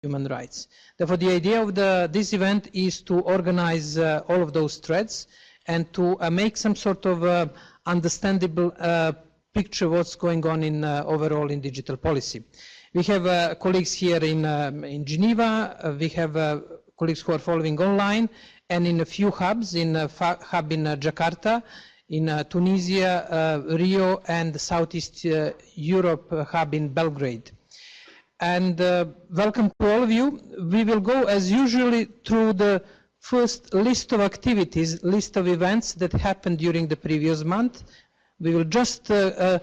human rights. Therefore, the idea of this event is to organize all of those threads and to make some sort of understandable picture of what's going on in overall in digital policy. We have colleagues here in Geneva. We have colleagues who are following online, and in a few hubs, in a hub in Jakarta, in Tunisia, Rio, and Southeast Europe hub in Belgrade. And welcome to all of you. We will go, as usually, through the first list of activities, list of events that happened during the previous month. We will just go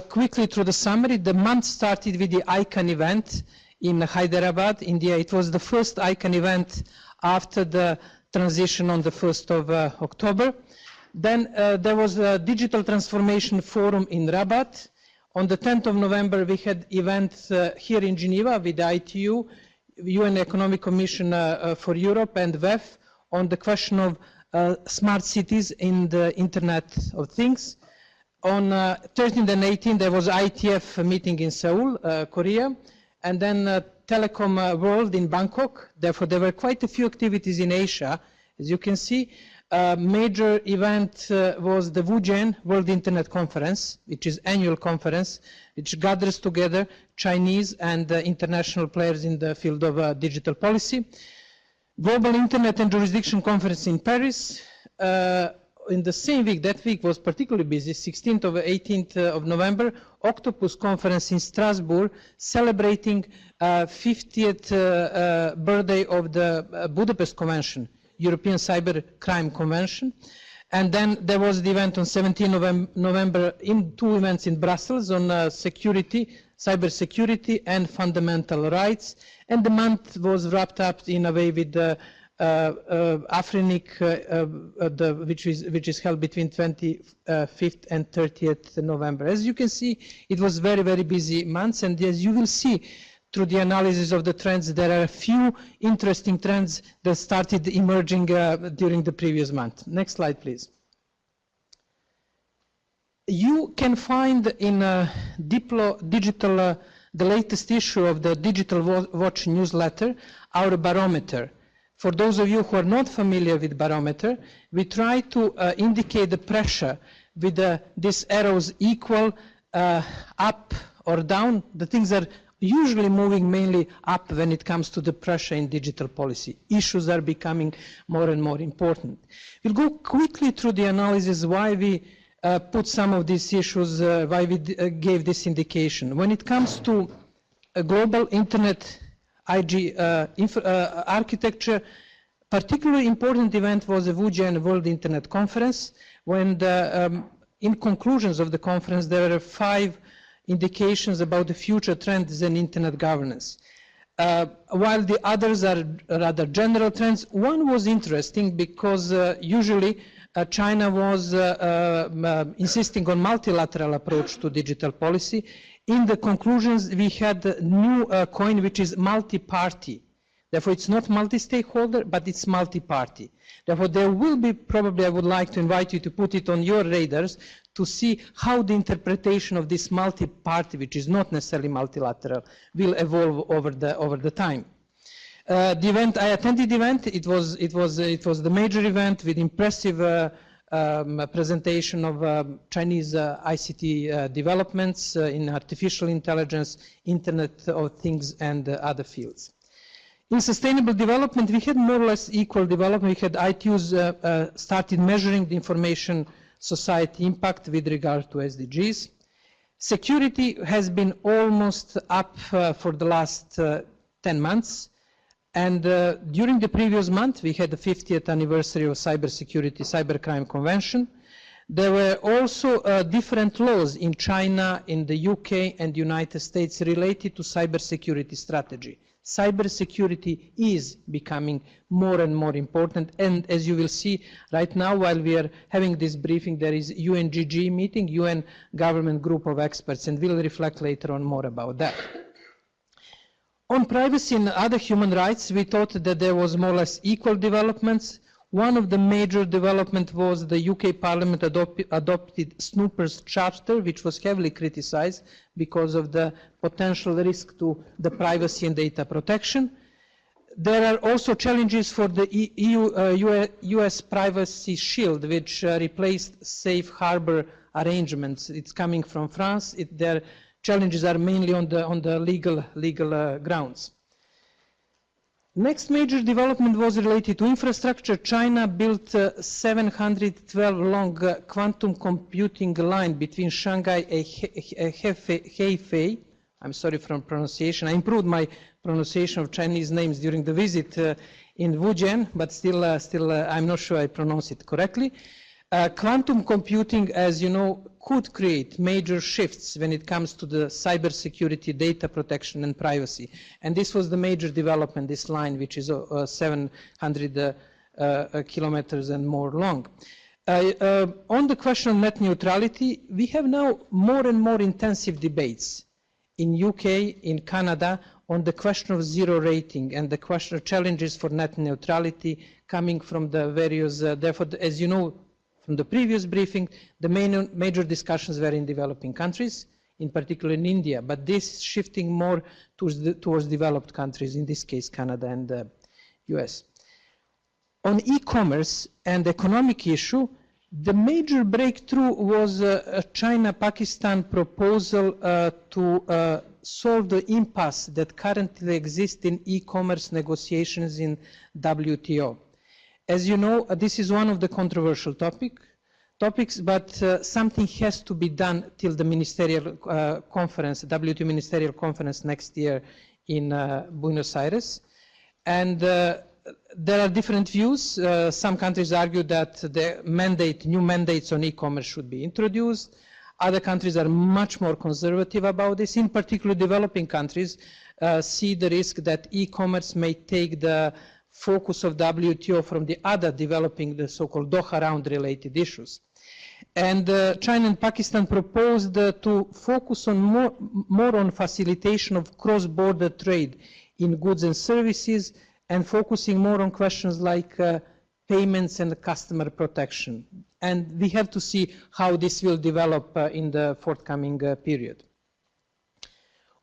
quickly through the summary. The month started with the ICANN event in Hyderabad, India. It was the first ICANN event after the transition on the 1st of October. Then there was a Digital Transformation Forum in Rabat. On the 10th of November, we had events here in Geneva with the ITU, UN Economic Commission for Europe, and WEF on the question of smart cities in the Internet of Things. On 13th and 18th, there was ITF meeting in Seoul, Korea, and then Telecom World in Bangkok. Therefore, there were quite a few activities in Asia, as you can see. Major event was the WUJEN World Internet Conference, which is annual conference, which gathers together Chinese and international players in the field of digital policy. Global Internet and Jurisdiction Conference in Paris. In the same week, that week was particularly busy, 16th or 18th of November, Octopus Conference in Strasbourg, celebrating 50th birthday of the Budapest Convention, European Cyber Crime Convention. And then there was the event on 17th November, in two events in Brussels on security, cyber security and fundamental rights. And the month was wrapped up in a way with the Afrinic, which is held between 25th and 30th November. As you can see, it was very, very busy months, and as you will see through the analysis of the trends, there are a few interesting trends that started emerging during the previous month. Next slide, please. You can find in Digital, the latest issue of the Digital Watch newsletter, our barometer. For those of you who are not familiar with barometer, we try to indicate the pressure with these arrows equal, up or down. The things are usually moving mainly up when it comes to the pressure in digital policy. Issues are becoming more and more important. We'll go quickly through the analysis why we put some of these issues, why we gave this indication. When it comes to a global internet IG architecture, particularly important event was the WUJEN World Internet Conference, when in conclusions of the conference there were 5 indications about the future trends in internet governance. While the others are rather general trends, one was interesting because usually China was insisting on multilateral approach to digital policy. In the conclusions, we had a new coin, which is multi-party. Therefore, it's not multi-stakeholder, but it's multi-party. Therefore, there will be, probably I would like to invite you to put it on your radars to see how the interpretation of this multi-party, which is not necessarily multilateral, will evolve over the time. The event, I attended the event, it was the major event with impressive presentation of Chinese ICT developments in artificial intelligence, Internet of Things, and other fields. In sustainable development, we had more or less equal development. We had ITUs started measuring the information society impact with regard to SDGs. Security has been almost up for the last 10 months. And during the previous month, we had the 50th anniversary of Cybersecurity, Cybercrime Convention. There were also different laws in China, in the UK, and the United States related to cybersecurity strategy. Cybersecurity is becoming more and more important, and as you will see right now, while we are having this briefing, there is UNGG meeting, UN Government Group of Experts, and we'll reflect later on more about that. On privacy and other human rights, we thought that there was more or less equal developments. One of the major developments was the UK Parliament adopted Snoopers Charter, which was heavily criticized because of the potential risk to the privacy and data protection. There are also challenges for the US Privacy Shield, which replaced safe harbor arrangements. It's coming from France. Their challenges are mainly on the legal grounds. Next major development was related to infrastructure. China built a 712-long quantum computing line between Shanghai and Hefei. I'm sorry for pronunciation. I improved my pronunciation of Chinese names during the visit in Wujian, but still I'm not sure I pronounce it correctly. Quantum computing, as you know, could create major shifts when it comes to the cybersecurity, data protection, and privacy. And this was the major development, this line, which is 700 kilometers and more long. On the question of net neutrality, we have now more and more intensive debates in UK, in Canada, on the question of zero rating and the question of challenges for net neutrality coming from the various, therefore, as you know, from the previous briefing, the major discussions were in developing countries, in particular in India, but this is shifting more towards developed countries, in this case Canada and the US. On e-commerce and economic issue, the major breakthrough was a China-Pakistan proposal to solve the impasse that currently exists in e-commerce negotiations in WTO. As you know, this is one of the controversial topics, but something has to be done till the ministerial conference, WTO ministerial conference next year in Buenos Aires. And there are different views. Some countries argue that the new mandates on e-commerce should be introduced. Other countries are much more conservative about this. In particular, developing countries see the risk that e-commerce may take the focus of WTO from the other developing, the so-called Doha round related issues. And China and Pakistan proposed to focus on more on facilitation of cross-border trade in goods and services, and focusing more on questions like payments and customer protection. And we have to see how this will develop in the forthcoming period.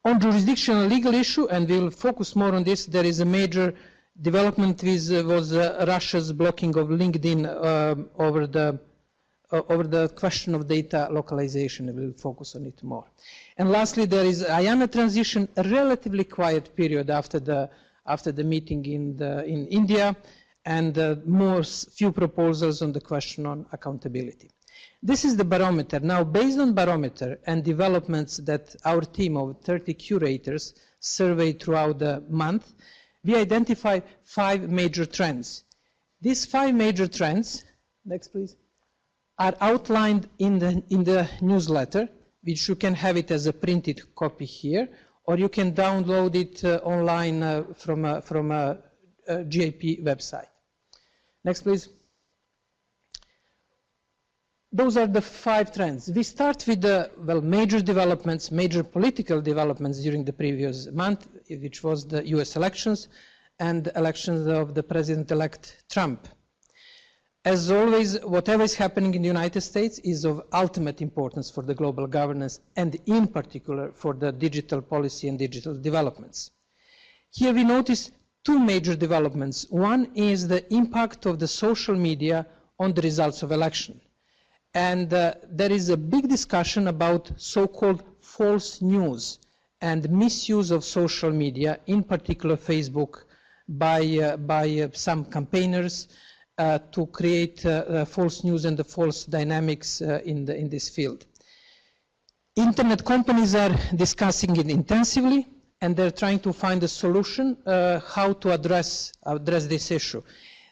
On jurisdictional legal issue, and we'll focus more on this, there is a major development was Russia's blocking of LinkedIn over the question of data localization. We'll focus on it more. And lastly, there is IANA transition, a relatively quiet period after the meeting in India, and few proposals on the question on accountability. This is the barometer. Now, based on barometer and developments that our team of 30 curators surveyed throughout the month, we identify 5 major trends. These 5 major trends, next please, are outlined in the newsletter, which you can have it as a printed copy here, or you can download it online from a GIP website. Next, please. Those are the 5 trends. We start with the major developments, major political developments during the previous month, which was the US elections and elections of the President-elect Trump. As always, whatever is happening in the United States is of ultimate importance for the global governance, and in particular for the digital policy and digital developments. Here we notice 2 major developments. One is the impact of the social media on the results of election. And there is a big discussion about so-called false news and misuse of social media, in particular Facebook, by some campaigners to create false news and the false dynamics in this field. Internet companies are discussing it intensively, and they're trying to find a solution how to address this issue.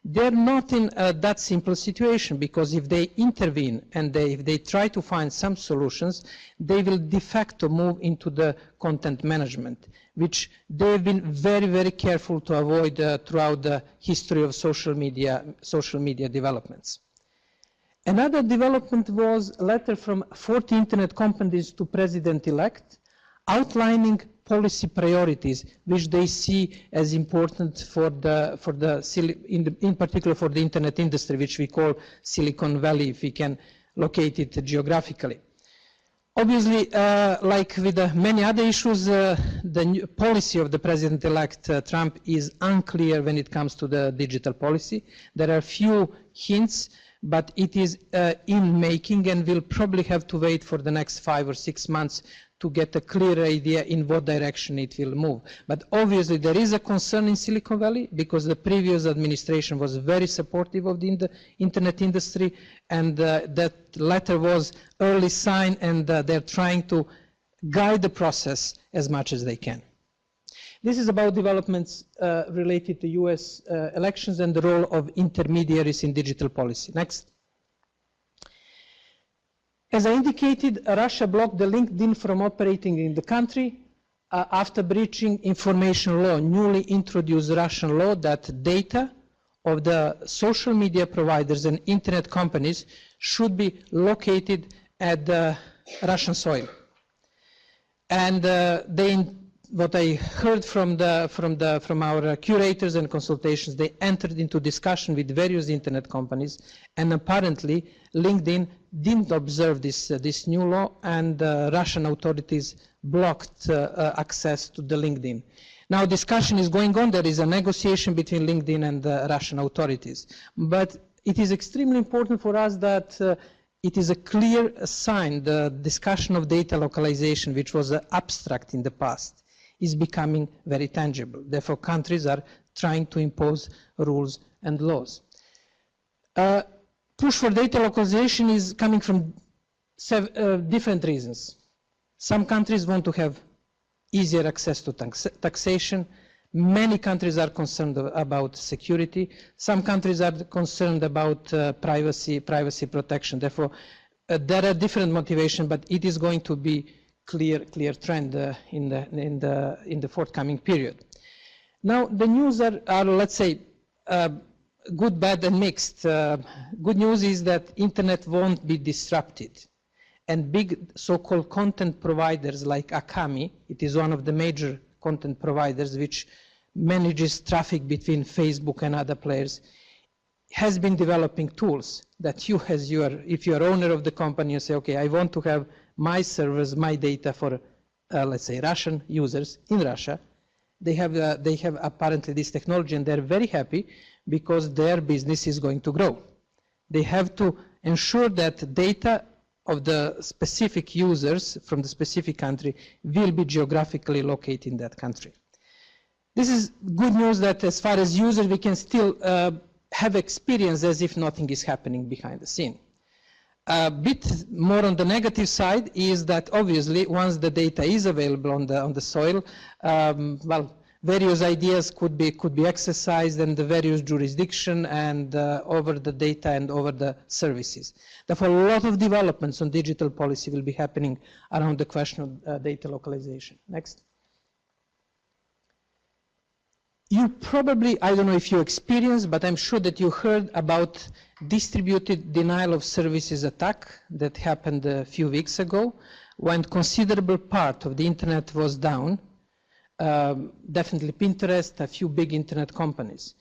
They're not in that simple situation, because if they intervene and if they try to find some solutions, they will de facto move into the content management, which they've been very, very careful to avoid throughout the history of social media developments. Another development was a letter from 40 internet companies to President-elect, outlining policy priorities which they see as important in particular for the internet industry, which we call Silicon Valley, if we can locate it geographically. Obviously, like with many other issues, the new policy of the President-elect Trump is unclear when it comes to the digital policy. There are few hints, but it is in making, and we'll probably have to wait for the next 5 or 6 months to get a clear idea in what direction it will move. But obviously there is a concern in Silicon Valley because the previous administration was very supportive of the internet industry, and that letter was early sign, and they're trying to guide the process as much as they can. This is about developments related to US elections and the role of intermediaries in digital policy. Next. As I indicated, Russia blocked the LinkedIn from operating in the country after breaching information law, newly introduced Russian law that data of the social media providers and internet companies should be located at the Russian soil. And what I heard from our curators and consultations, they entered into discussion with various internet companies, and apparently LinkedIn didn't observe this new law, and Russian authorities blocked access to the LinkedIn. Now discussion is going on. There is a negotiation between LinkedIn and the Russian authorities. But it is extremely important for us that it is a clear sign the discussion of data localization, which was abstract in the past, is becoming very tangible. Therefore, countries are trying to impose rules and laws. Push for data localization is coming from different reasons. Some countries want to have easier access to taxation. Many countries are concerned about security. Some countries are concerned about privacy protection. Therefore, there are different motivations, but it is going to be clear trend in the forthcoming period. Now, the news are let's say, good, bad, and mixed. Good news is that internet won't be disrupted, and big so-called content providers like Akami, it is one of the major content providers which manages traffic between Facebook and other players, has been developing tools that you, if you're owner of the company, you say, okay, I want to have my servers, my data for, let's say, Russian users in Russia. They have apparently this technology, and they're very happy because their business is going to grow. They have to ensure that data of the specific users from the specific country will be geographically located in that country. This is good news that as far as users, we can still have experience as if nothing is happening behind the scene. A bit more on the negative side is that obviously once the data is available on the soil, well, various ideas could be exercised in the various jurisdiction and over the data and over the services. Therefore, a lot of developments on digital policy will be happening around the question of data localization. Next. You probably, I don't know if you experienced, but I'm sure that you heard about distributed denial of services attack that happened a few weeks ago when considerable part of the internet was down. Definitely Pinterest, a few big internet companies.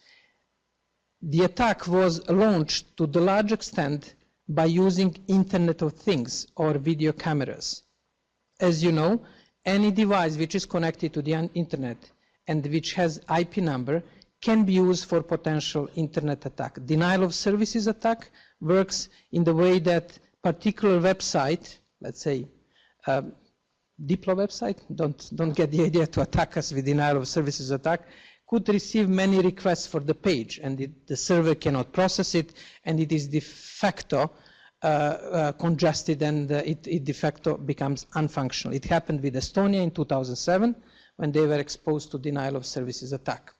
The attack was launched to the large extent by using Internet of Things or video cameras. As you know, any device which is connected to the internet and which has IP number can be used for potential internet attack. Denial of services attack works in the way that particular website, let's say Diplo website, don't get the idea to attack us with denial of services attack, could receive many requests for the page, and the server cannot process it, and it is de facto congested, and it de facto becomes unfunctional. It happened with Estonia in 2007 when they were exposed to denial of services attack.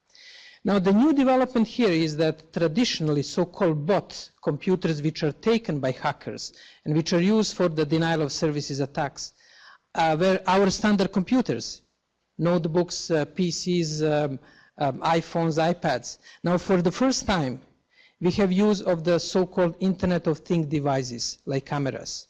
Now, the new development here is that traditionally so-called bot computers which are taken by hackers and which are used for the denial of services attacks were our standard computers, notebooks, PCs, iPhones, iPads. Now, for the first time, we have use of the so-called Internet of Things devices, like cameras.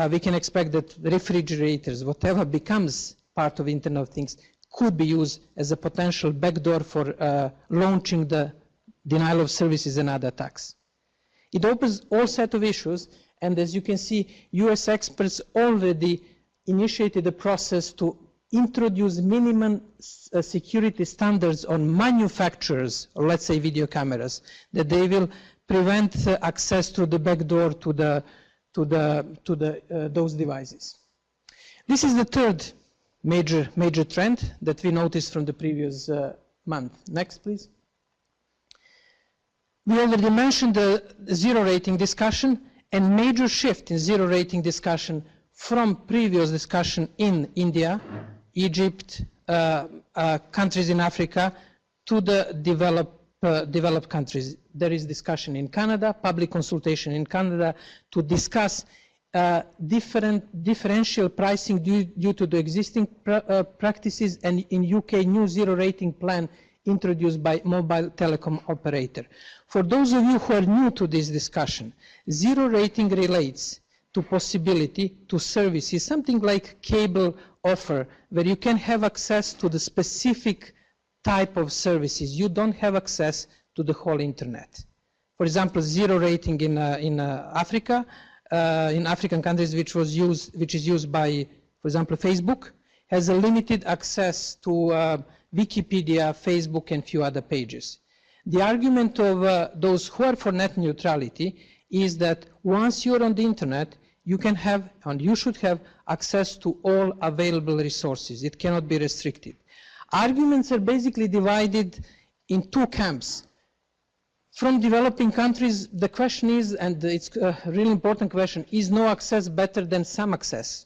We can expect that refrigerators, whatever becomes part of Internet of Things could be used as a potential backdoor for launching the denial of services and other attacks. It opens all set of issues, and as you can see, US experts already initiated a process to introduce minimum security standards on manufacturers, or let's say video cameras, that they will prevent access through the back door to those devices. This is the third major trend that we noticed from the previous month. Next, please. We already mentioned the zero rating discussion, and major shift in zero rating discussion from previous discussion in India, Egypt, countries in Africa, to the developed countries. There is discussion in Canada, public consultation in Canada to discuss differential pricing due to the existing practices, and in UK, new zero rating plan introduced by mobile telecom operator. For those of you who are new to this discussion, zero rating relates to possibility to services, something like cable offer, where you can have access to the specific type of services. You don't have access to the whole internet. For example, zero rating in Africa, in African countries, which is used by, for example, Facebook, has a limited access to Wikipedia, Facebook, and few other pages. The argument of those who are for net neutrality is that once you're on the internet, you can have, and you should have, access to all available resources. It cannot be restricted. Arguments are basically divided in two camps. From developing countries, the question is, and it's a really important question, is no access better than some access?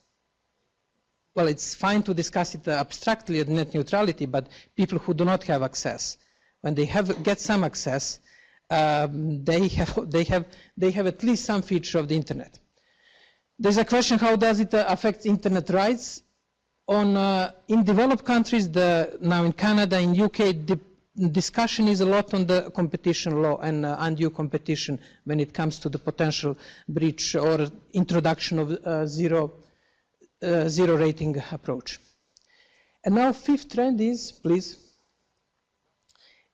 Well, it's fine to discuss it abstractly at net neutrality, but people who do not have access, when they get some access, they have at least some feature of the internet. There's a question, how does it affect internet rights? In developed countries, now in Canada, in UK, the discussion is a lot on the competition law and undue competition when it comes to the potential breach or introduction of zero rating approach. And now fifth trend is, please,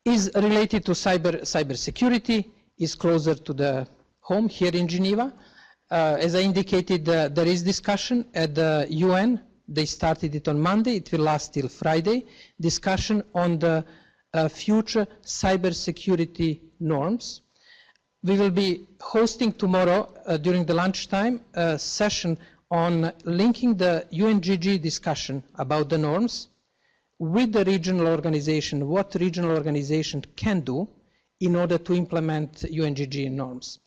is related to cybersecurity, is closer to the home here in Geneva. As I indicated, there is discussion at the UN. They started it on Monday. It will last till Friday. Discussion on the future cybersecurity norms. We will be hosting tomorrow during the lunchtime a session on linking the UNGG discussion about the norms with the regional organization, what regional organization can do in order to implement UNGG norms.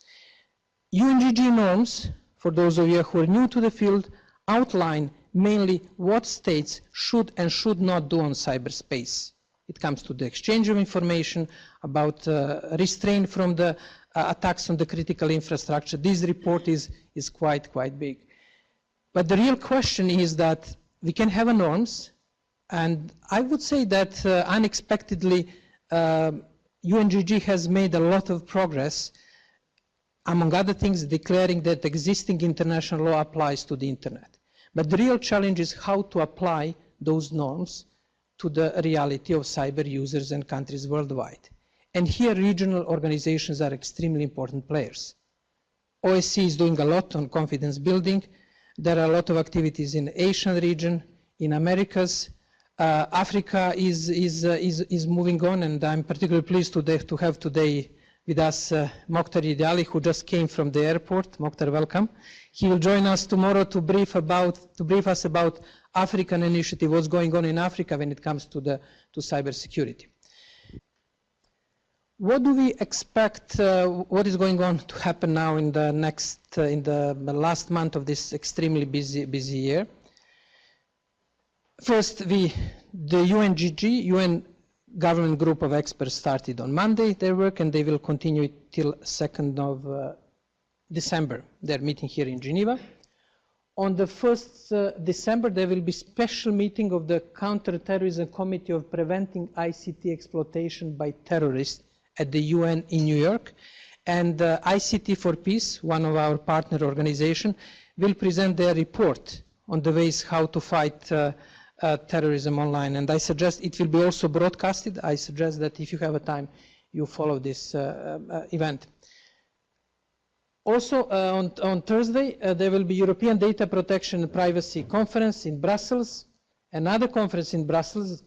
UNGG norms, for those of you who are new to the field, outline mainly what states should and should not do on cyberspace. It comes to the exchange of information, about restraint from the attacks on the critical infrastructure. This report is quite big. But the real question is that we can have norms, and I would say that unexpectedly UNGG has made a lot of progress, among other things declaring that existing international law applies to the internet. But the real challenge is how to apply those norms to the reality of cyber users and countries worldwide. And here regional organizations are extremely important players. OSCE is doing a lot on confidence building. There are a lot of activities in the Asian region, in Americas. Africa is moving on, and I'm particularly pleased to have today with us Mokhtar Ideali, who just came from the airport. Mokhtar, welcome. He will join us tomorrow to brief us about African initiative, what's going on in Africa when it comes to cybersecurity. What do we expect? What is going on to happen now in the last month of this extremely busy year? First, the UNGG, UN Government Group of Experts, started on Monday their work, and they will continue till 2nd of December. They're meeting here in Geneva. On the 1st December, there will be special meeting of the Counterterrorism Committee of Preventing ICT Exploitation by Terrorists at the UN in New York. And ICT for Peace, one of our partner organizations, will present their report on the ways how to fight terrorism online. And I suggest it will be also broadcasted. I suggest that if you have a time, you follow this event. Also on Thursday, there will be European Data Protection and Privacy Conference in Brussels. Another conference in Brussels,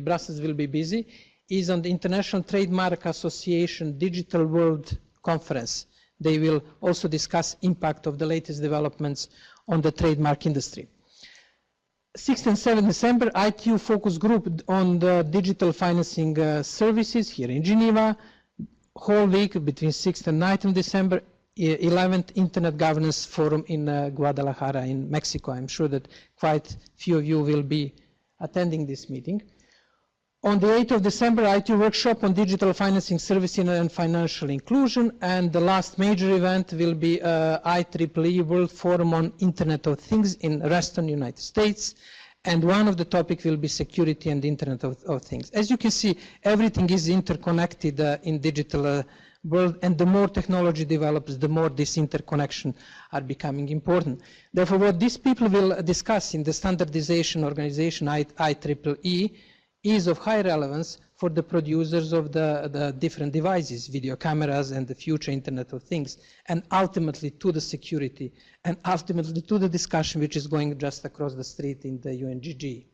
Brussels will be busy, is on the International Trademark Association Digital World Conference. They will also discuss impact of the latest developments on the trademark industry. 6th and 7th December, ITU focus group on the digital financing services here in Geneva. Whole week between 6th and 9th of December, 11th Internet Governance Forum in Guadalajara in Mexico. I'm sure that quite few of you will be attending this meeting. On the 8th of December, ITU workshop on digital financing services and financial inclusion, and the last major event will be IEEE World Forum on Internet of Things in Reston, United States, and one of the topics will be security and Internet of Things. As you can see, everything is interconnected in digital world, and the more technology develops, the more this interconnection are becoming important. Therefore, what these people will discuss in the standardization organization IEEE is of high relevance for the producers of the different devices, video cameras and the future Internet of Things, and ultimately to the security, and ultimately to the discussion which is going just across the street in the UNGG.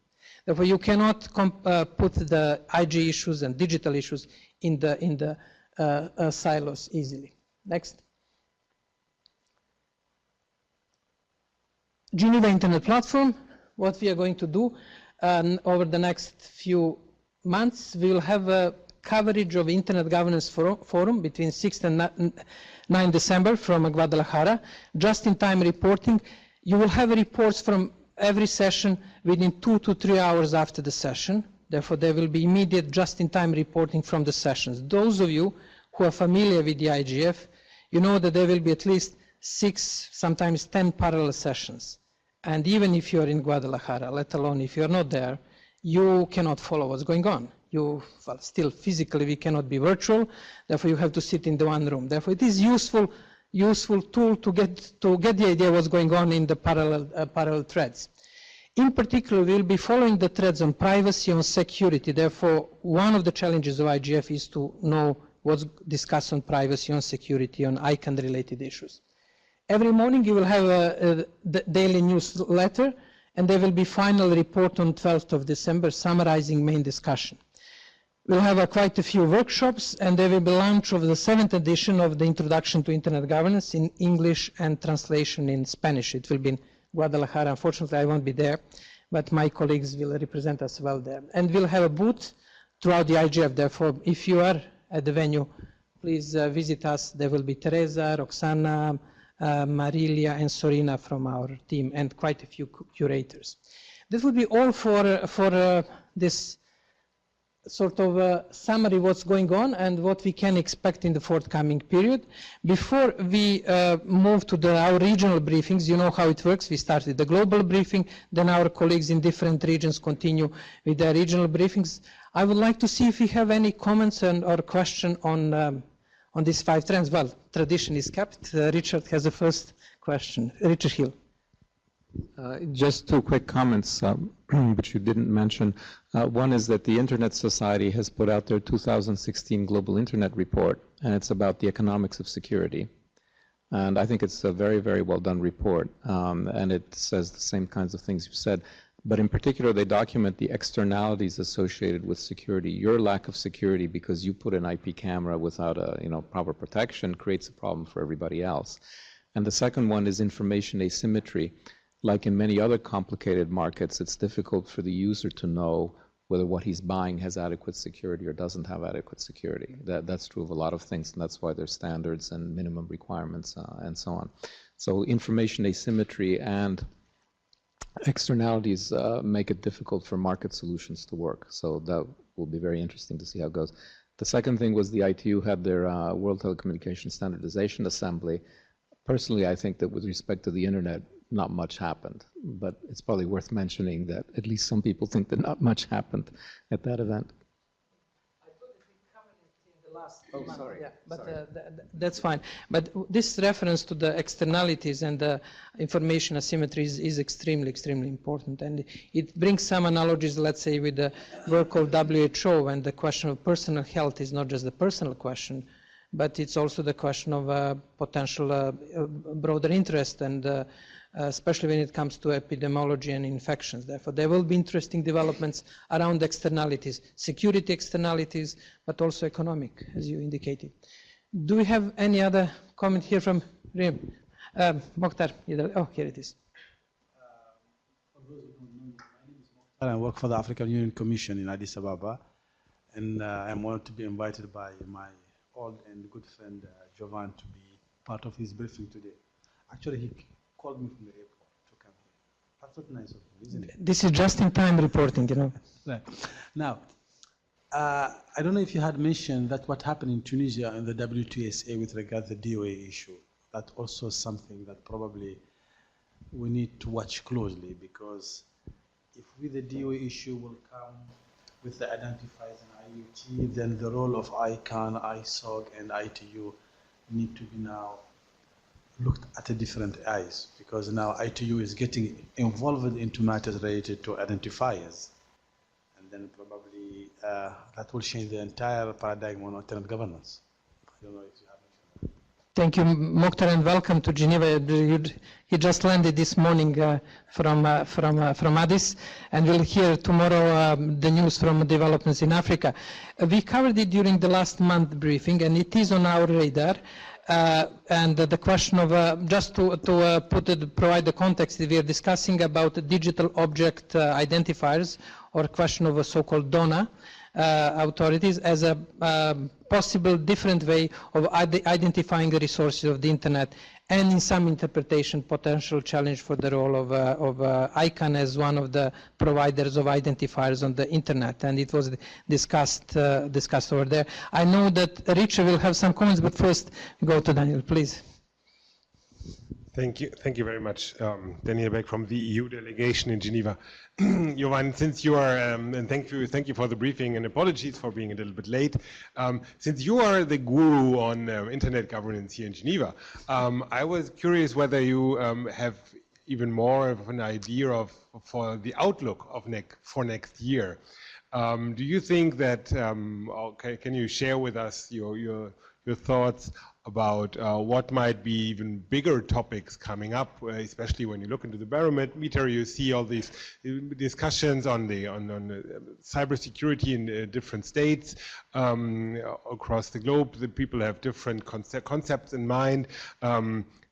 Therefore, you cannot put the IG issues and digital issues in the silos easily. Next. Geneva Internet Platform, what we are going to do over the next few months, we will have a coverage of Internet Governance Forum between 6th and 9th December from Guadalajara, just-in-time reporting. You will have reports from every session within 2 to 3 hours after the session. Therefore, there will be immediate just-in-time reporting from the sessions. Those of you who are familiar with the IGF, you know that there will be at least 6, sometimes 10 parallel sessions. And even if you're in Guadalajara, let alone if you're not there, you cannot follow what's going on. Well, still physically we cannot be virtual, therefore you have to sit in the one room. Therefore it is useful tool to get the idea what's going on in the parallel threads. In particular, we'll be following the threads on privacy, on security. Therefore, one of the challenges of IGF is to know what's discussed on privacy, on security, on ICANN-related issues. Every morning you will have the daily newsletter, and there will be final report on 12th of December summarizing main discussion. We'll have quite a few workshops, and there will be launch of the 7th edition of the Introduction to Internet Governance in English and translation in Spanish. It will be in Guadalajara. Unfortunately, I won't be there, but my colleagues will represent us well there. And we'll have a booth throughout the IGF. Therefore, if you are at the venue, please visit us. There will be Teresa, Roxana, Marilia and Sorina from our team, and quite a few curators. This would be all for this sort of summary what's going on and what we can expect in the forthcoming period. Before we move to our regional briefings, you know how it works. We start with the global briefing, then our colleagues in different regions continue with their regional briefings. I would like to see if we have any comments or question on these 5 trends. Well, tradition is kept. Richard has the first question. Richard Hill. Just 2 quick comments, which you didn't mention. One is that the Internet Society has put out their 2016 Global Internet Report, and it's about the economics of security. And I think it's a very, very well done report, and it says the same kinds of things you said. But in particular, they document the externalities associated with security. Your lack of security because you put an IP camera without a proper protection creates a problem for everybody else. And the second one is information asymmetry. Like in many other complicated markets, it's difficult for the user to know whether what he's buying has adequate security or doesn't have adequate security. That's true of a lot of things, and that's why there's standards and minimum requirements and so on. So information asymmetry and externalities make it difficult for market solutions to work. So that will be very interesting to see how it goes. The second thing was the ITU had their World Telecommunications Standardization Assembly. Personally, I think that with respect to the internet, not much happened, but it's probably worth mentioning that at least some people think that not much happened at that event. I thought that we covered it in the last last Oh, month. sorry. Yeah, but Sorry. that's fine. But this reference to the externalities and the information asymmetries is extremely, extremely important. And it brings some analogies, let's say, with the work of WHO, and the question of personal health is not just the personal question, but it's also the question of potential broader interest, and especially when it comes to epidemiology and infections. Therefore, there will be interesting developments around externalities, security externalities, but also economic, as you indicated. Do we have any other comment here from Rim? Mokhtar, oh, here it is. For those who don't know me, my name is Mokhtar. I work for the African Union Commission in Addis Ababa, and I'm honored to be invited by my old and good friend Jovan to be part of his briefing today. Actually, he called me from the airport to come here. That's what nice of him, isn't it? This is just-in-time reporting, you know. Right. Now, I don't know if you had mentioned that what happened in Tunisia and the WTSA with regard to the DOA issue. That also is something that probably we need to watch closely, because if with the DOA issue will come with the identifiers and IoT, then the role of ICANN, ISOG, and ITU need to be now looked at a different eyes, because now ITU is getting involved into matters related to identifiers, and then probably that will change the entire paradigm on internet governance. I don't know if you have mentioned that. Thank you, Mokhtar, and welcome to Geneva. He just landed this morning from Addis, and we'll hear tomorrow the news from developments in Africa. We covered it during the last month briefing, and it is on our radar. And the question of, just to provide the context, we are discussing about digital object identifiers, or question of a so-called DONA authorities, as a possible different way of identifying the resources of the internet, and in some interpretation, potential challenge for the role of ICANN as one of the providers of identifiers on the internet, and it was discussed over there. I know that Richard will have some comments, but first go to Daniel, please. Thank you very much. Daniel Beck from the EU delegation in Geneva. Jovan, since you are, and thank you for the briefing, and apologies for being a little bit late. Since you are the guru on internet governance here in Geneva, I was curious whether you have even more of an idea for the outlook of for next year. Do you think that, can you share with us your thoughts about what might be even bigger topics coming up, especially when you look into the barometer, you see all these discussions on the cybersecurity in different states across the globe. The people have different concepts in mind.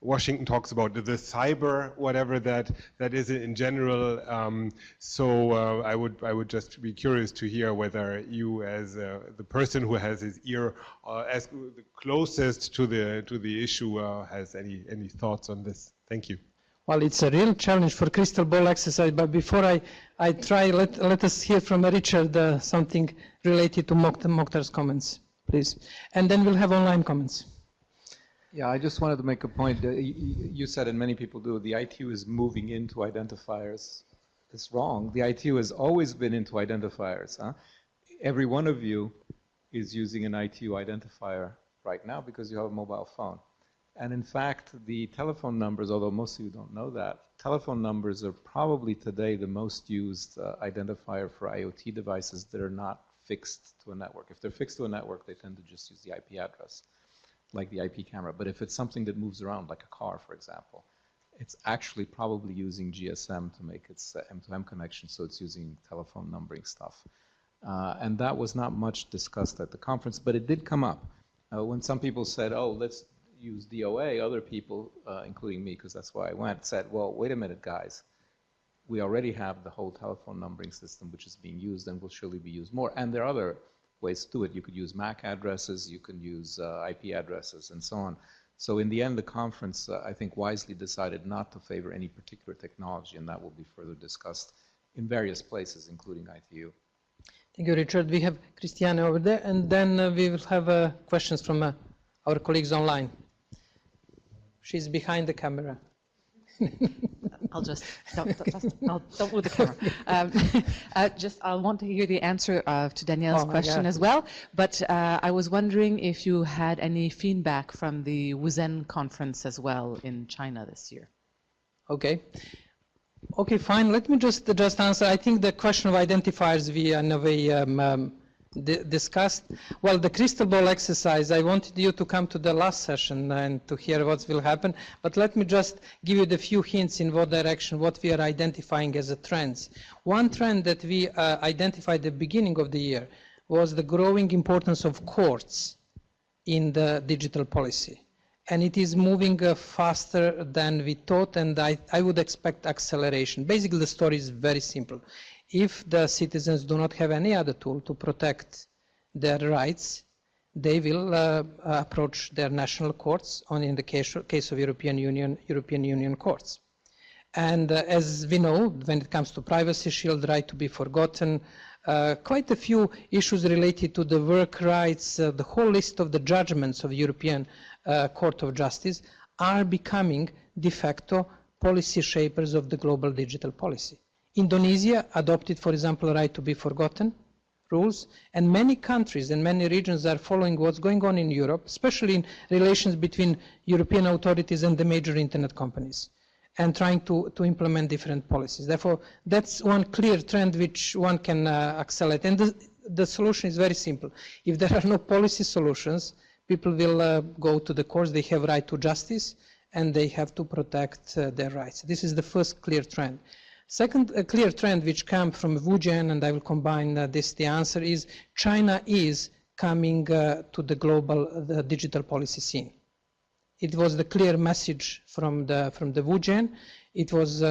Washington talks about the cyber, whatever that is in general. So I would just be curious to hear whether you, as the person who has his ear as the closest to the issue, has any thoughts on this. Thank you. Well, it's a real challenge for crystal ball exercise, but before I try, let us hear from Richard something related to Mokhtar's comments, please. And then we'll have online comments. Yeah, I just wanted to make a point. You said, and many people do, the ITU is moving into identifiers. It's wrong. The ITU has always been into identifiers. Huh? Every one of you is using an ITU identifier right now because you have a mobile phone. And in fact, the telephone numbers, although most of you don't know that, telephone numbers are probably today the most used identifier for IoT devices that are not fixed to a network. If they're fixed to a network, they tend to just use the IP address, like the IP camera. But if it's something that moves around, like a car, for example, it's actually probably using GSM to make its M2M connection, so it's using telephone numbering stuff. And that was not much discussed at the conference, but it did come up. When some people said, oh, let's use DOA, other people, including me, because that's why I went, said, well, wait a minute, guys. We already have the whole telephone numbering system, which is being used and will surely be used more. And there are other ways to do it. You could use MAC addresses, you can use IP addresses, and so on. So in the end, the conference, I think, wisely decided not to favor any particular technology, and that will be further discussed in various places, including ITU. Thank you, Richard. We have Christiane over there, and then we will have questions from our colleagues online. She's behind the camera. I'll just, don't move the camera. I want to hear the answer to Danielle's question as well, but I was wondering if you had any feedback from the Wuzhen conference as well in China this year. Okay. Okay, fine. Let me just answer. I think the question of identifiers we in a way discussed. Well, the crystal ball exercise, I wanted you to come to the last session and to hear what will happen, but let me just give you the few hints in what direction, what we are identifying as a trends. One trend that we identified at the beginning of the year was the growing importance of courts in the digital policy. And it is moving faster than we thought, and I would expect acceleration. Basically, the story is very simple. If the citizens do not have any other tool to protect their rights, they will approach their national courts, only in the case of European Union courts. And as we know, when it comes to privacy shield, right to be forgotten, quite a few issues related to the work rights, the whole list of the judgments of European Court of Justice are becoming de facto policy shapers of the global digital policy. Indonesia adopted, for example, right to be forgotten rules, and many countries and many regions are following what's going on in Europe, especially in relations between European authorities and the major internet companies, and trying to implement different policies. Therefore, that's one clear trend which one can accelerate. And the solution is very simple. If there are no policy solutions, people will go to the courts, they have right to justice, and they have to protect their rights. This is the first clear trend. Second clear trend which comes from Wuzhen, and I will combine the answer, is China is coming to the global digital policy scene. It was the clear message from the Wuzhen. It was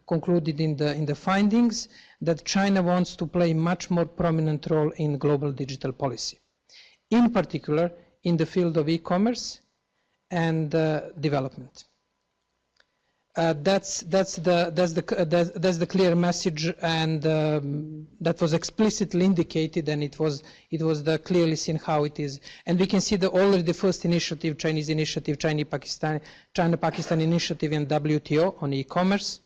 concluded in the findings that China wants to play a much more prominent role in global digital policy. In particular, in the field of e-commerce and development. That's the clear message, and that was explicitly indicated, and it was clearly seen how it is. And we can see already the first initiative, Chinese initiative, China-Pakistan initiative in WTO on e-commerce.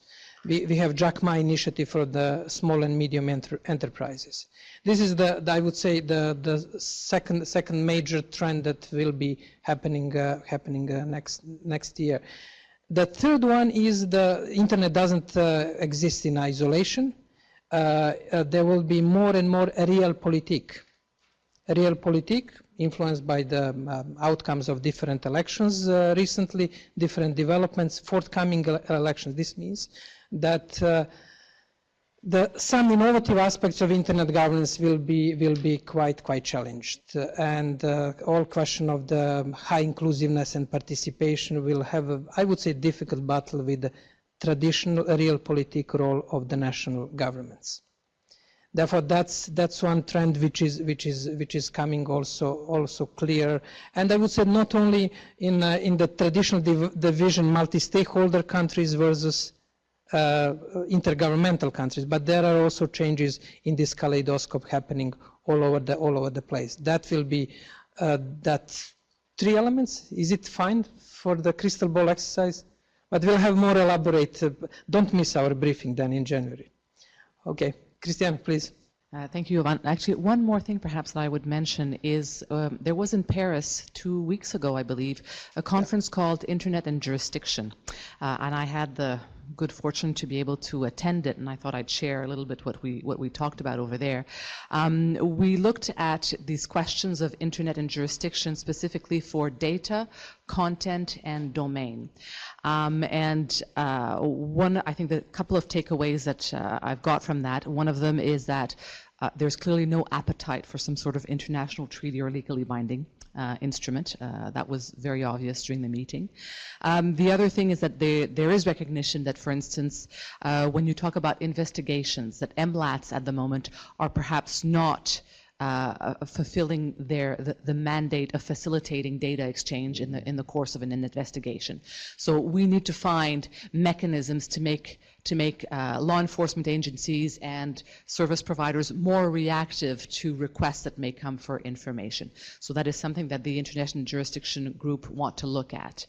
We have Jack Ma initiative for the small and medium enterprises. This is I would say the second major trend that will be happening next year. The third one is the internet doesn't exist in isolation. There will be more and more realpolitik influenced by the outcomes of different elections recently, different developments, forthcoming elections. This means that some innovative aspects of internet governance will be quite challenged, and all question of the high inclusiveness and participation will have I would say difficult battle with the traditional realpolitik role of the national governments. Therefore, that's one trend which is coming also clear, and I would say not only in the traditional division multi-stakeholder countries versus intergovernmental countries, but there are also changes in this kaleidoscope happening all over the place. That will be that three elements. Is it fine for the crystal ball exercise? But we'll have more elaborate. Don't miss our briefing then in January. Okay, Christiane, please. Thank you, Jovan. Actually, one more thing perhaps that I would mention is there was in Paris 2 weeks ago, I believe, a conference called Internet and Jurisdiction. And I had the good fortune to be able to attend it, and I thought I'd share a little bit what we talked about over there. We looked at these questions of internet and jurisdiction specifically for data, content, and domain. I think the couple of takeaways that I've got from that, one of them is that there's clearly no appetite for some sort of international treaty or legally binding instrument. That was very obvious during the meeting. The other thing is that there is recognition that, for instance, when you talk about investigations, that MLATs at the moment are perhaps not fulfilling the mandate of facilitating data exchange in the course of an investigation. So we need to find mechanisms to make to make law enforcement agencies and service providers more reactive to requests that may come for information. So that is something that the International Jurisdiction Group want to look at.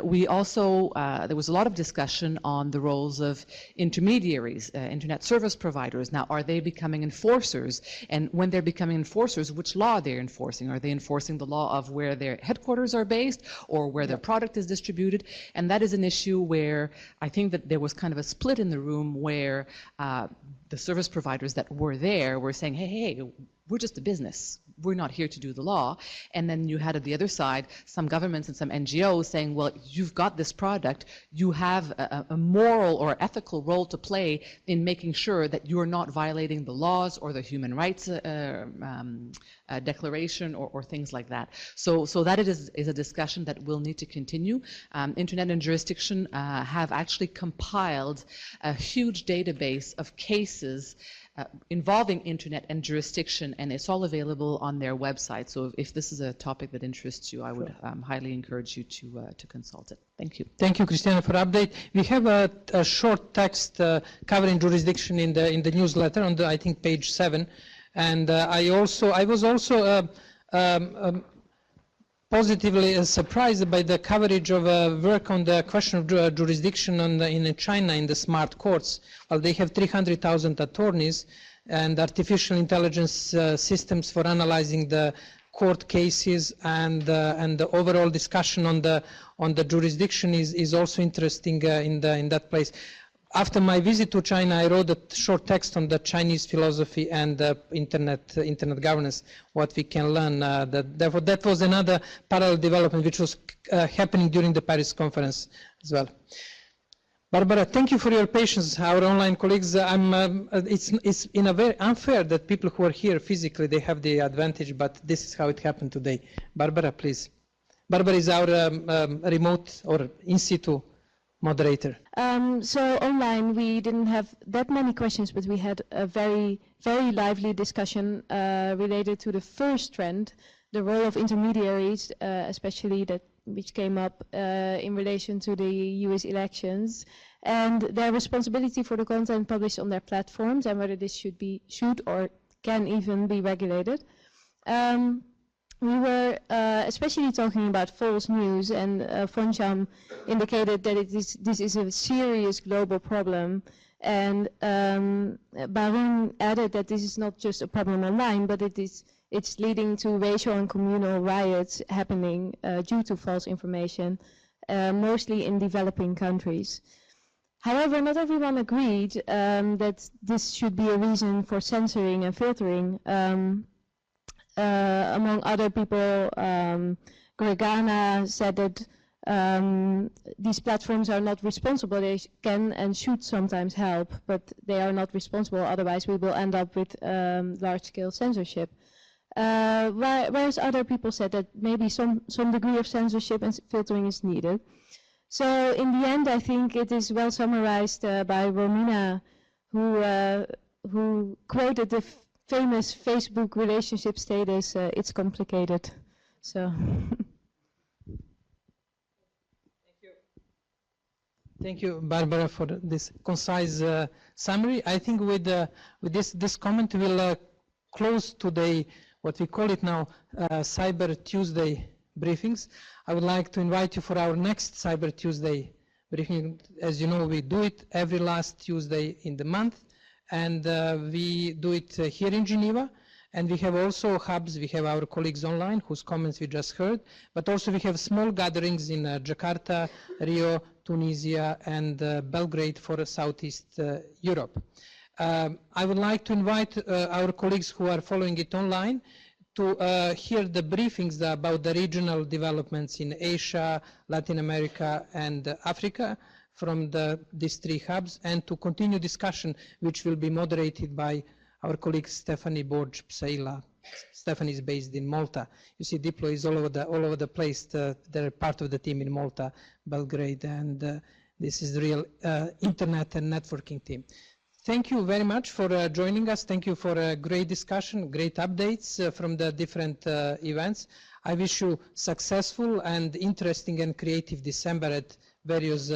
We also, there was a lot of discussion on the roles of intermediaries, internet service providers. Now, are they becoming enforcers? And when they're becoming enforcers, which law are they enforcing? Are they enforcing the law of where their headquarters are based or where their product is distributed? And that is an issue where I think that there was kind of a split in the room where the service providers that were there were saying, hey, we're just a business. We're not here to do the law. And then you had at the other side some governments and some NGOs saying, well, you've got this product. You have a moral or ethical role to play in making sure that you're not violating the laws or the human rights declaration or things like that. So that is a discussion that will need to continue. Internet and Jurisdiction have actually compiled a huge database of cases involving internet and jurisdiction, and it's all available on their website. So if this is a topic that interests you, I would highly encourage you to consult it. Thank you. Thank you, Christiana, for update. We have a short text covering jurisdiction in the newsletter on the, I think, page 7, and I was also positively surprised by the coverage of work on the question of jurisdiction in China in the smart courts. Well, they have 300,000 attorneys and artificial intelligence systems for analyzing the court cases, and the overall discussion on the jurisdiction is also interesting in that place. After my visit to China, I wrote a short text on the Chinese philosophy and internet governance, what we can learn. Therefore, that was another parallel development which was happening during the Paris conference as well. Barbara, thank you for your patience. Our online colleagues, it's in a very unfair that people who are here physically, they have the advantage, but this is how it happened today. Barbara, please. Barbara is our remote or in situ moderator. So online we didn't have that many questions, but we had a very, very lively discussion related to the first trend, the role of intermediaries, especially that which came up in relation to the US elections, and their responsibility for the content published on their platforms and whether this should or can even be regulated. We were especially talking about false news, and Foncham indicated that this is a serious global problem, and Barun added that this is not just a problem online, but it's leading to racial and communal riots happening due to false information, mostly in developing countries. However, not everyone agreed that this should be a reason for censoring and filtering. Among other people, Gregana said that these platforms are not responsible. They can and should sometimes help, but they are not responsible. Otherwise, we will end up with large-scale censorship. Whereas other people said that maybe some degree of censorship and filtering is needed. So in the end, I think it is well summarized by Romina, who quoted the famous Facebook relationship status, it's complicated. So. Thank you, Barbara, for this concise summary. I think with this comment, we'll close today, what we call it now, Cyber Tuesday briefings. I would like to invite you for our next Cyber Tuesday briefing. As you know, we do it every last Tuesday in the month. And we do it here in Geneva, and we have also hubs. We have our colleagues online whose comments we just heard, but also we have small gatherings in Jakarta, Rio, Tunisia, and Belgrade for Southeast Europe. I would like to invite our colleagues who are following it online to hear the briefings about the regional developments in Asia, Latin America, and Africa from these 3 hubs, and to continue discussion, which will be moderated by our colleague Stephanie Borg-Psaila. Stephanie is based in Malta. You see, Diplo is all over the place. They're part of the team in Malta, Belgrade, and this is the real internet and networking team. Thank you very much for joining us. Thank you for a great discussion, great updates from the different events. I wish you successful and interesting and creative December at various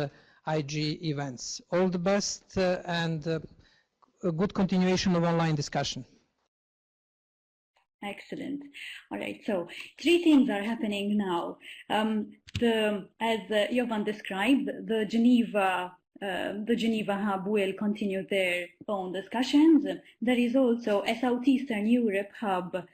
IG events. All the best and a good continuation of online discussion. Excellent. All right, so 3 things are happening now. As Jovan described, the Geneva hub will continue their own discussions. There is also a Southeastern Europe hub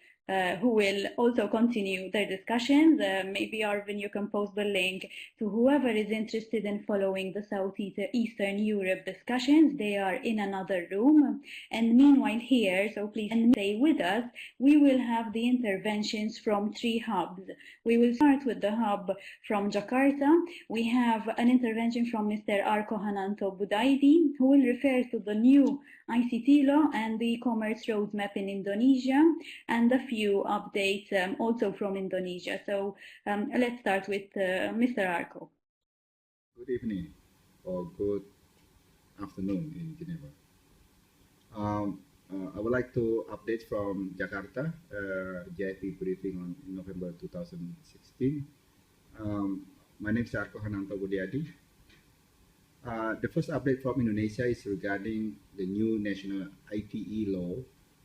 who will also continue their discussions. Maybe Arvin, you can post the link to whoever is interested in following the Southeastern Europe discussions. They are in another room. And meanwhile here, so please stay with us, we will have the interventions from 3 hubs. We will start with the hub from Jakarta. We have an intervention from Mr. Arko Hananto Budaidi, who will refer to the new ICT law and the e-commerce roadmap in Indonesia, and a few updates also from Indonesia. So let's start with Mr. Arko. Good evening or good afternoon in Geneva. I would like to update from Jakarta, JIP briefing on November 2016. My name is Arko Hananto Budiadi. The first update from Indonesia is regarding the new national ITE law,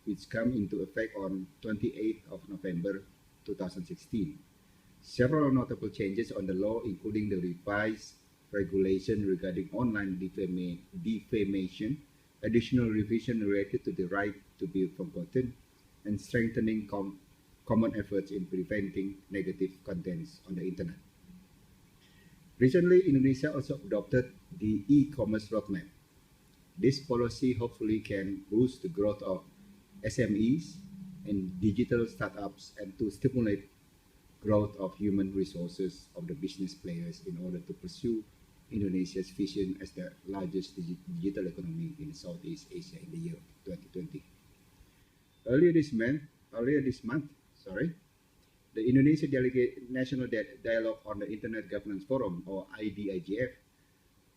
which came into effect on 28th of November 2016. Several notable changes on the law, including the revised regulation regarding online defamation, additional revision related to the right to be forgotten, and strengthening common efforts in preventing negative contents on the internet. Recently, Indonesia also adopted the e-commerce roadmap. This policy hopefully can boost the growth of SMEs and digital startups and to stimulate growth of human resources of the business players in order to pursue Indonesia's vision as the largest digital economy in Southeast Asia in the year 2020. Earlier this month, the Indonesia National Dialogue on the Internet Governance Forum, or IDIGF,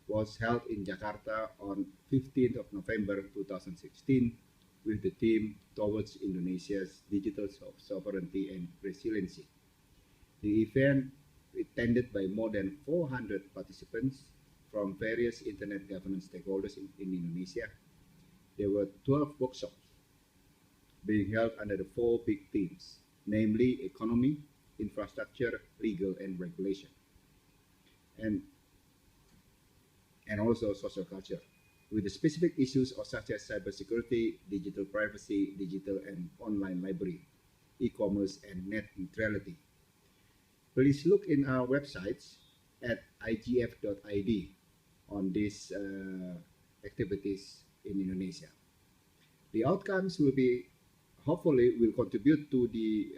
was held in Jakarta on 15th of November 2016 with the theme Towards Indonesia's Digital Sovereignty and Resiliency. The event attended by more than 400 participants from various internet governance stakeholders in Indonesia. There were 12 workshops being held under the 4 big themes, namely economy, infrastructure, legal and regulation, and also social culture, with the specific issues such as cybersecurity, digital privacy, digital and online library, e-commerce and net neutrality. Please look in our websites at igf.id on these activities in Indonesia. The outcomes hopefully will contribute to the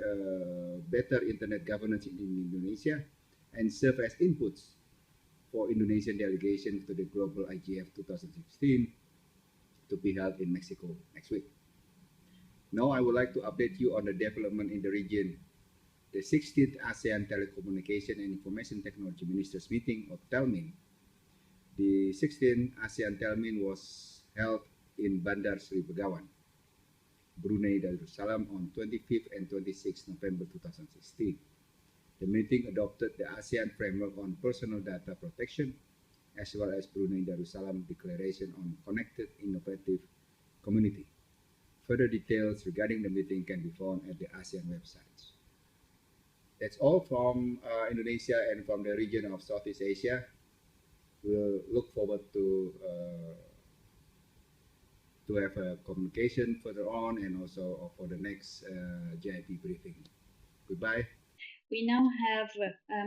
better internet governance in Indonesia and serve as inputs for Indonesian delegation to the Global IGF 2016 to be held in Mexico next week. Now I would like to update you on the development in the region. The 16th ASEAN Telecommunication and Information Technology Ministers Meeting, or TELMIN. The 16th ASEAN TELMIN was held in Bandar Sri Begawan, Brunei Darussalam on 25th and 26th November 2016. The meeting adopted the ASEAN Framework on Personal Data Protection, as well as Brunei Darussalam Declaration on Connected Innovative Community. Further details regarding the meeting can be found at the ASEAN websites. That's all from Indonesia and from the region of Southeast Asia. We'll look forward to have a communication further on and also for the next JIP briefing. Goodbye. We now have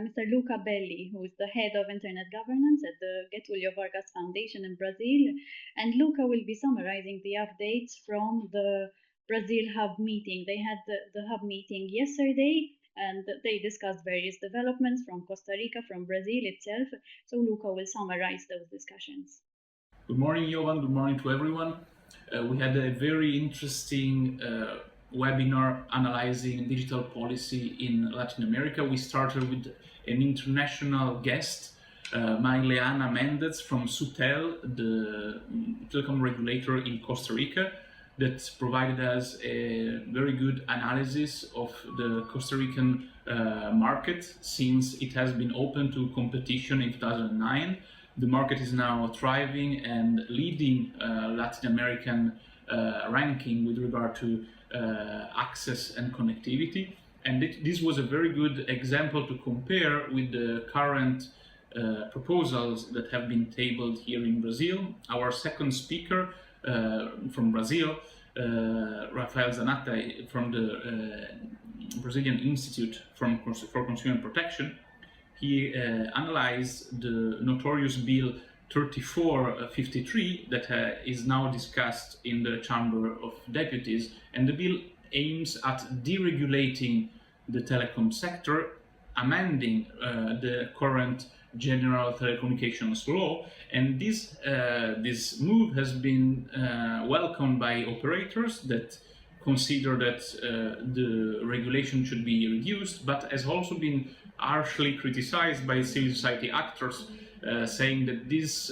Mr. Luca Belli, who is the head of internet governance at the Getulio Vargas Foundation in Brazil. And Luca will be summarizing the updates from the Brazil hub meeting. They had the hub meeting yesterday, and they discussed various developments from Costa Rica, from Brazil itself. So Luca will summarize those discussions. Good morning, Jovan. Good morning to everyone. We had a very interesting webinar analyzing digital policy in Latin America. We started with an international guest, Maileana Mendez from Sutel, the telecom regulator in Costa Rica, that provided us a very good analysis of the Costa Rican market since it has been open to competition in 2009. the market is now thriving and leading Latin American ranking with regard to access and connectivity. And this was a very good example to compare with the current proposals that have been tabled here in Brazil. Our second speaker from Brazil, Rafael Zanata from the Brazilian Institute for Consumer Protection, he analyzed the notorious Bill 3453 that is now discussed in the Chamber of Deputies. And the bill aims at deregulating the telecom sector, amending the current general telecommunications law. And this move has been welcomed by operators that consider that the regulation should be reduced, but has also been harshly criticized by civil society actors, saying that this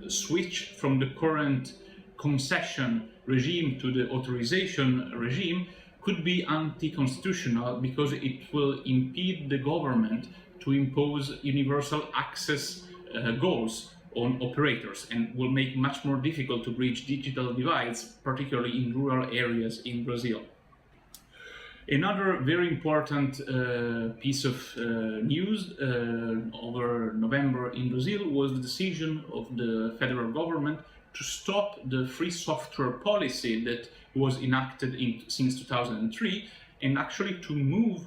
switch from the current concession regime to the authorization regime could be anti-constitutional because it will impede the government to impose universal access goals on operators and will make much more difficult to bridge digital divides, particularly in rural areas in Brazil. Another very important piece of news over November in Brazil was the decision of the federal government to stop the free software policy that was enacted since 2003, and actually to move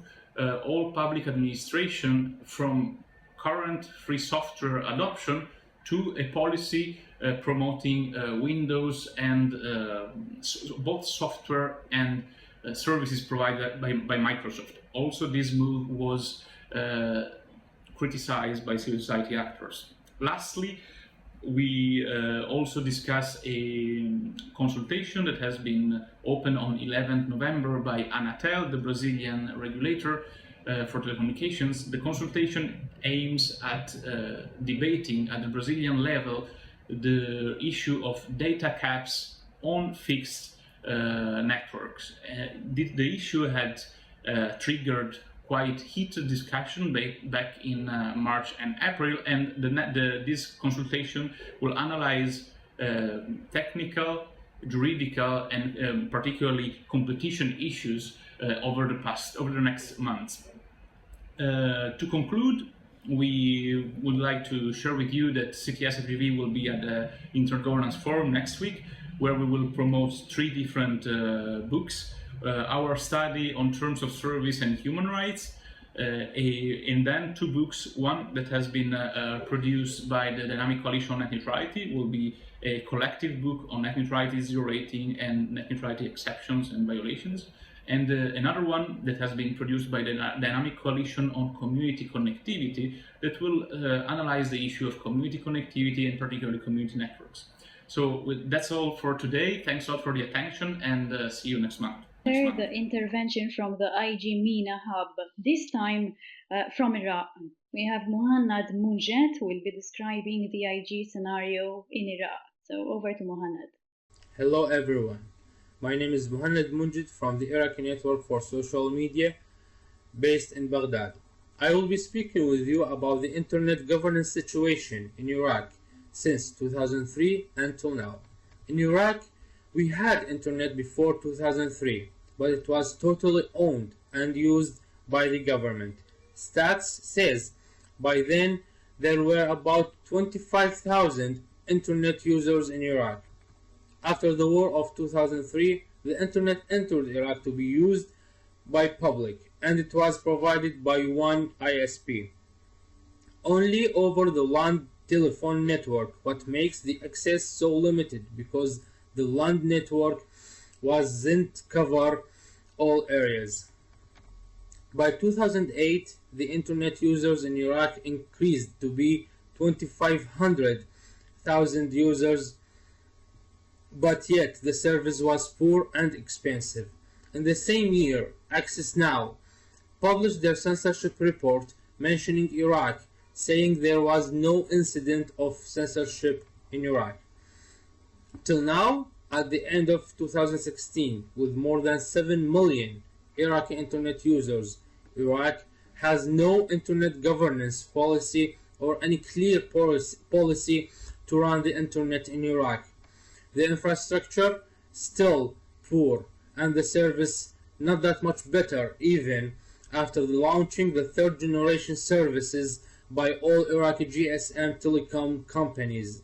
all public administration from current free software adoption to a policy promoting Windows and both software and services provided by Microsoft. Also, this move was criticized by civil society actors. Lastly, we also discussed a consultation that has been opened on 11th November by Anatel, the Brazilian regulator for telecommunications. The consultation aims at debating at the Brazilian level the issue of data caps on fixed networks. The issue had triggered quite heated discussion back in March and April, and this consultation will analyze technical, juridical, and particularly competition issues over the next months. To conclude, we would like to share with you that CTS-FGV will be at the Intergovernance Forum next week, where we will promote 3 different books. Our study on terms of service and human rights, and then 2 books. One that has been produced by the Dynamic Coalition on Net Neutrality will be a collective book on net neutrality, zero rating, and net neutrality exceptions and violations. And another one that has been produced by the Dynamic Coalition on Community Connectivity that will analyze the issue of community connectivity and particularly community networks. So that's all for today. Thanks a lot for the attention, and see you next month. The intervention from the IG MENA hub, this time from Iraq. We have Muhannad Munjet, who will be describing the IG scenario in Iraq. So over to Muhannad. Hello everyone. My name is Muhannad Munjet from the Iraqi Network for Social Media based in Baghdad. I will be speaking with you about the internet governance situation in Iraq since 2003 until now. In Iraq, we had internet before 2003, but it was totally owned and used by the government. Stats says by then there were about 25,000 internet users in Iraq. After the war of 2003, the internet entered Iraq to be used by public, and it was provided by one ISP. Only over the land telephone network, what makes the access so limited, because the land network wasn't cover all areas. By 2008, the internet users in Iraq increased to be 2,500,000 users, but yet the service was poor and expensive. In the same year, Access Now published their censorship report mentioning Iraq, saying there was no incident of censorship in Iraq. Till now, at the end of 2016, with more than 7 million Iraqi internet users, Iraq has no internet governance policy or any clear policy to run the internet in Iraq. The infrastructure still poor, and the service not that much better even after launching the third generation services by all Iraqi GSM telecom companies.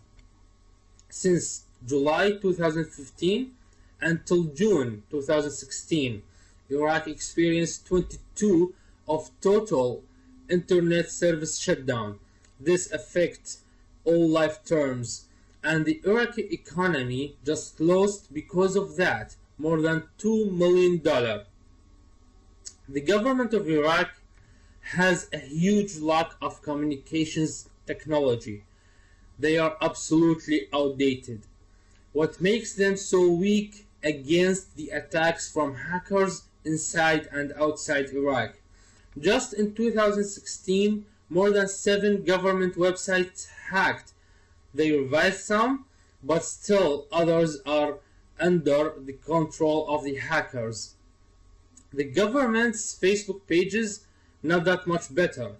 Since July 2015 until June 2016, Iraq experienced 22 of total internet service shutdown. This affects all life terms, and the Iraqi economy just lost because of that more than $2 million. The government of Iraq has a huge lack of communications technology. They are absolutely outdated. What makes them so weak against the attacks from hackers inside and outside Iraq? Just in 2016, more than 7 government websites hacked. They revived some, but still others are under the control of the hackers. The government's Facebook pages, not that much better.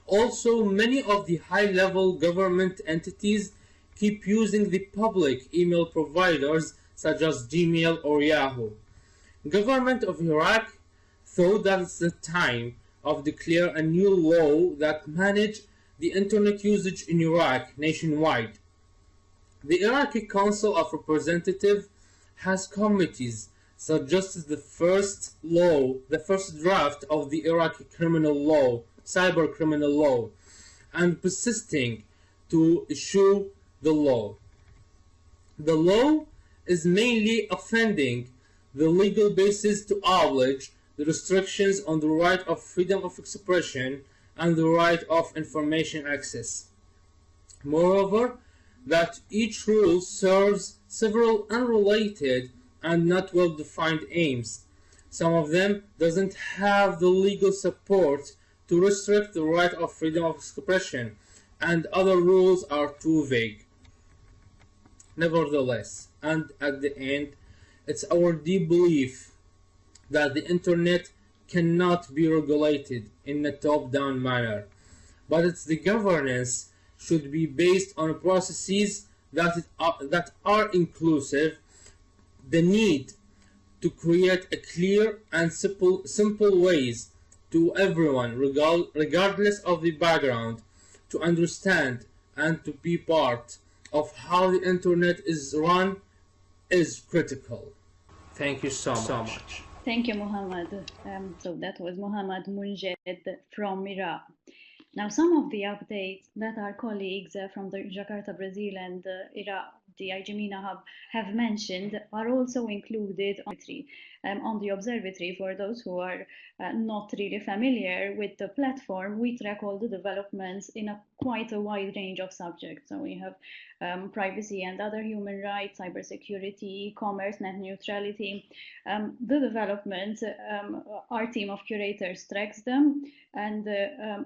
Also, many of the high-level government entities keep using the public email providers such as Gmail or Yahoo. Government of Iraq thought that it's the time of declare a new law that manage the internet usage in Iraq nationwide. The Iraqi Council of Representatives has committees suggested the first draft of the Iraqi criminal law, cyber criminal law, and persisting to issue the law. The law is mainly offending the legal basis to acknowledge the restrictions on the right of freedom of expression and the right of information access. Moreover, that each rule serves several unrelated and not well-defined aims. Some of them doesn't have the legal support to restrict the right of freedom of expression, and other rules are too vague. Nevertheless, and at the end, it's our deep belief that the internet cannot be regulated in a top-down manner, but it's the governance should be based on processes that are inclusive, the need to create a clear and simple ways to everyone, regardless of the background, to understand and to be part of how the internet is run is critical. Thank you so much. Thank you, Muhammad. So that was Muhammad Munjed from Iraq. Now, some of the updates that our colleagues from the Jakarta, Brazil and Iraq, the IGMINA hub, have mentioned are also included on the observatory. For those who are not really familiar with the platform, we track all the developments in quite a wide range of subjects. So we have privacy and other human rights, cybersecurity, commerce, net neutrality. The developments, our team of curators tracks them, and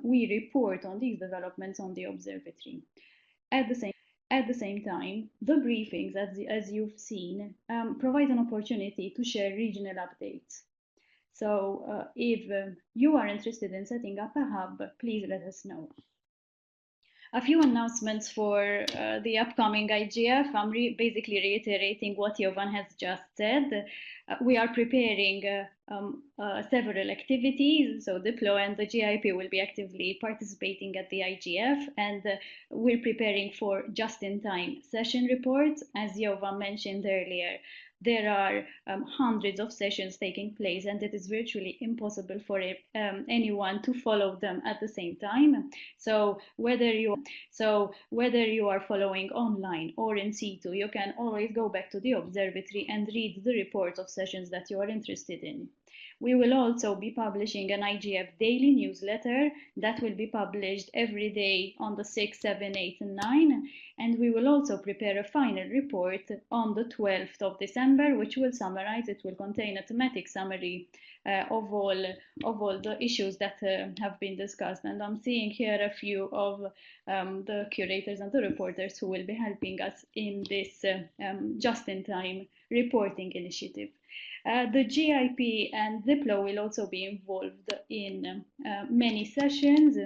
we report on these developments on the observatory. At the same time, the briefings, as you've seen, provide an opportunity to share regional updates. So if you are interested in setting up a hub, please let us know. A few announcements for the upcoming IGF. I'm basically reiterating what Jovan has just said. We are preparing several activities, so Diplo and the GIP will be actively participating at the IGF, and we're preparing for just-in-time session reports. As Jovan mentioned earlier, there are hundreds of sessions taking place, and it is virtually impossible for anyone to follow them at the same time. So whether you are following online or in situ, you can always go back to the observatory and read the reports of sessions that you are interested in. We will also be publishing an IGF daily newsletter that will be published every day on the 6th, 7th, 8th, and 9th. And we will also prepare a final report on the 12th of December, which will summarize, it will contain a thematic summary of all the issues that have been discussed. And I'm seeing here a few of the curators and the reporters who will be helping us in this just-in-time reporting initiative. The GIP and Diplo will also be involved in many sessions.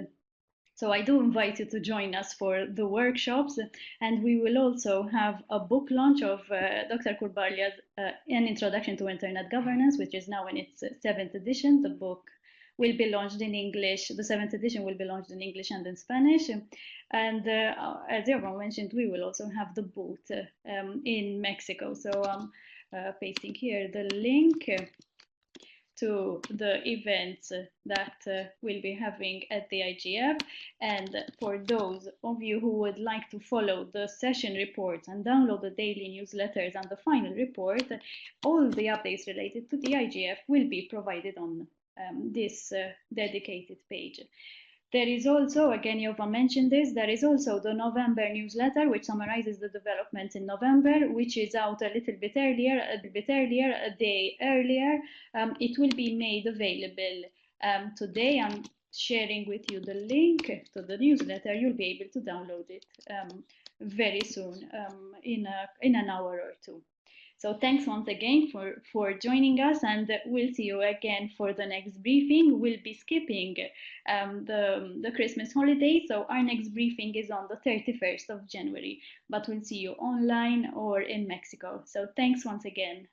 So I do invite you to join us for the workshops, and we will also have a book launch of Dr. Kurbalia's An Introduction to Internet Governance, which is now in its 7th edition. The book will be launched in English. The 7th edition will be launched in English and in Spanish. And as Jovan mentioned, we will also have the booth in Mexico. So I'm pasting here the link to the events that we'll be having at the IGF. And for those of you who would like to follow the session reports and download the daily newsletters and the final report, all the updates related to the IGF will be provided on this dedicated page. There is also, again, Jovan mentioned this, there is also the November newsletter, which summarizes the developments in November, which is out a little bit earlier, a day earlier. It will be made available today. I'm sharing with you the link to the newsletter. You'll be able to download it very soon, in an hour or two. So thanks once again for joining us, and we'll see you again for the next briefing. We'll be skipping the Christmas holiday, so our next briefing is on the 31st of January, but we'll see you online or in Mexico. So thanks once again.